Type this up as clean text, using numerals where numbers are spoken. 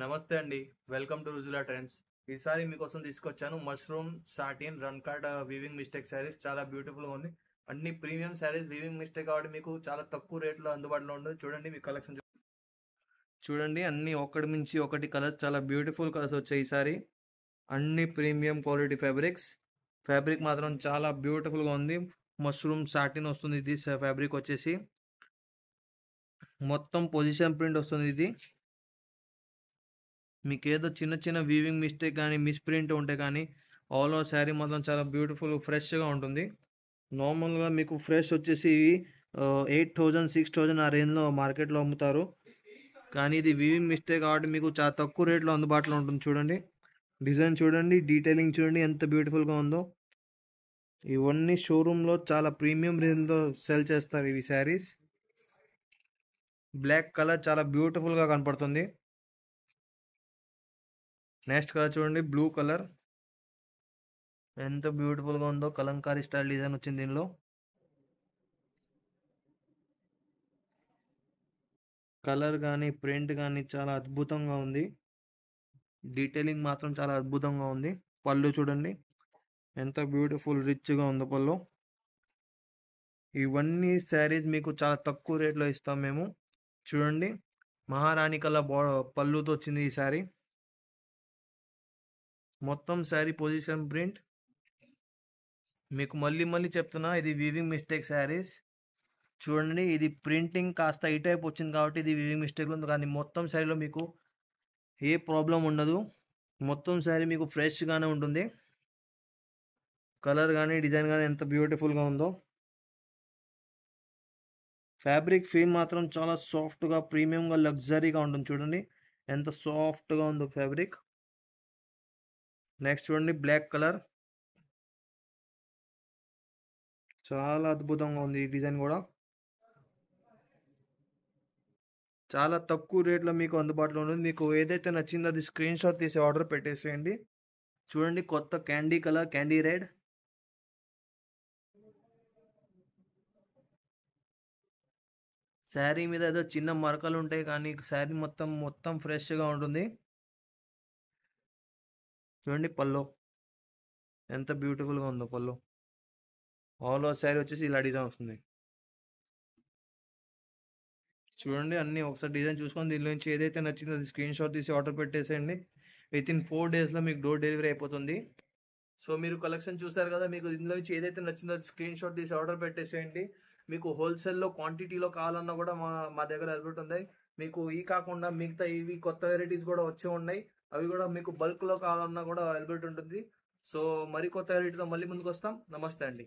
నమస్తే అండి. Welcome to Rujula trends. ఈసారి మీకోసం తీసుకొచ్చాను mushroom satin run card weaving mistake saris. చాలా బ్యూటిఫుల్గా ఉంది. అన్ని ప్రీమియం శారీస్ వీవింగ్ మిస్టేక్ కాబట్టి మీకు చాలా తక్కువ రేట్లో అందుబాటులో ఉంటుంది. చూడండి మీ కలెక్షన్ చూడండి, అన్ని ఒకటి మించి ఒకటి కలర్స్, చాలా బ్యూటిఫుల్ కలర్స్ వచ్చాయి ఈసారి. అన్ని ప్రీమియం క్వాలిటీ ఫ్యాబ్రిక్స్. ఫ్యాబ్రిక్ మాత్రం చాలా బ్యూటిఫుల్గా ఉంది. మష్రూమ్ సాటిన్ వస్తుంది. ఇది ఫ్యాబ్రిక్ వచ్చేసి మొత్తం పొజిషన్ ప్రింట్ వస్తుంది. ఇది మీకు ఏదో చిన్న చిన్న వీవింగ్ మిస్టేక్ కానీ మిస్ప్రింట్ ఉంటే కానీ ఆల్ ఓవర్ శారీ మొత్తం చాలా బ్యూటిఫుల్ ఫ్రెష్గా ఉంటుంది. నార్మల్గా మీకు ఫ్రెష్ వచ్చేసి 8,000 6,000 ఆ రేంజ్లో మార్కెట్లో అమ్ముతారు. కానీ ఇది వీవింగ్ మిస్టేక్ కాబట్టి మీకు చాలా తక్కువ రేట్లో అందుబాటులో ఉంటుంది. చూడండి డిజైన్, చూడండి డీటెయిలింగ్, చూడండి ఎంత బ్యూటిఫుల్గా ఉందో. ఇవన్నీ షోరూంలో చాలా ప్రీమియం రేంజ్లో సెల్ చేస్తారు ఇవి శారీస్. బ్లాక్ కలర్ చాలా బ్యూటిఫుల్గా కనపడుతుంది. నెక్స్ట్ కలర్ చూడండి, బ్లూ కలర్ ఎంత బ్యూటిఫుల్గా ఉందో. కలంకారీ స్టైల్ డిజైన్ వచ్చింది దీనిలో. కలర్ కానీ ప్రింట్ కానీ చాలా అద్భుతంగా ఉంది. డీటెయిలింగ్ మాత్రం చాలా అద్భుతంగా ఉంది. పళ్ళు చూడండి ఎంత బ్యూటిఫుల్ రిచ్గా ఉందో పళ్ళు. ఇవన్నీ శారీస్ మీకు చాలా తక్కువ రేట్లో ఇస్తాం మేము. చూడండి మహారాణి కలర్ పళ్ళుతో వచ్చింది ఈ శారీ. మొత్తం శారీ పొజిషన్ ప్రింట్. మీకు మళ్ళీ మళ్ళీ చెప్తున్నా, ఇది వీవింగ్ మిస్టేక్ శారీస్. చూడండి ఇది ప్రింటింగ్ కాస్త ఈ టైప్ వచ్చింది కాబట్టి ఇది వీవింగ్ మిస్టేక్ ఉంది. కానీ మొత్తం శారీలో మీకు ఏ ప్రాబ్లం ఉండదు. మొత్తం శారీ మీకు ఫ్రెష్గానే ఉంటుంది. కలర్ కానీ డిజైన్ కానీ ఎంత బ్యూటిఫుల్గా ఉందో. ఫ్యాబ్రిక్ ఫీల్ మాత్రం చాలా సాఫ్ట్గా ప్రీమియంగా లగ్జరీగా ఉంటుంది. చూడండి ఎంత సాఫ్ట్గా ఉందో ఫ్యాబ్రిక్. నెక్స్ట్ చూడండి బ్లాక్ కలర్, చాలా అద్భుతంగా ఉంది ఈ డిజైన్ కూడా. చాలా తక్కువ రేట్లో మీకు అందుబాటులో ఉంటుంది. మీకు ఏదైతే నచ్చిందో అది స్క్రీన్ షాట్ తీసి ఆర్డర్ పెట్టేసేయండి. చూడండి కొత్త candy colour, candy red. Sari మీద ఏదో చిన్న మరకలు ఉంటాయి కానీ శారీ మొత్తం మొత్తం ఫ్రెష్గా ఉంటుంది. చూడండి పళ్ళు ఎంత బ్యూటిఫుల్గా ఉందో. పళ్ళు ఆల్ ఓవర్ శారీ వచ్చేసి ఇలా డిజైన్ వస్తుంది. చూడండి అన్నీ ఒకసారి డిజైన్ చూసుకొని దీని నుంచి ఏదైతే నచ్చిందో అది స్క్రీన్ షాట్ తీసి ఆర్డర్ పెట్టేసేయండి. విత్ ఇన్ 4 డేస్లో మీకు డోర్ డెలివరీ అయిపోతుంది. సో మీరు కలెక్షన్ చూసారు కదా, మీకు ఇందులో నుంచి ఏదైతే నచ్చిందో అది స్క్రీన్ షాట్ తీసి ఆర్డర్ పెట్టేసేయండి. మీకు హోల్సేల్లో క్వాంటిటీలో కావాలన్నా కూడా మా మా దగ్గర అవైలబుల్ ఉన్నాయి. మీకు ఈ కాకుండా మిగతా ఇవి కొత్త వెరైటీస్ కూడా వచ్చి ఉన్నాయి. అవి కూడా మీకు బల్క్లో కావాలన్నా కూడా అవైలబుల్ ఉంటుంది. సో మరి కొత్త వెరైటీతో మళ్ళీ ముందుకు వస్తాం. నమస్తే అండి.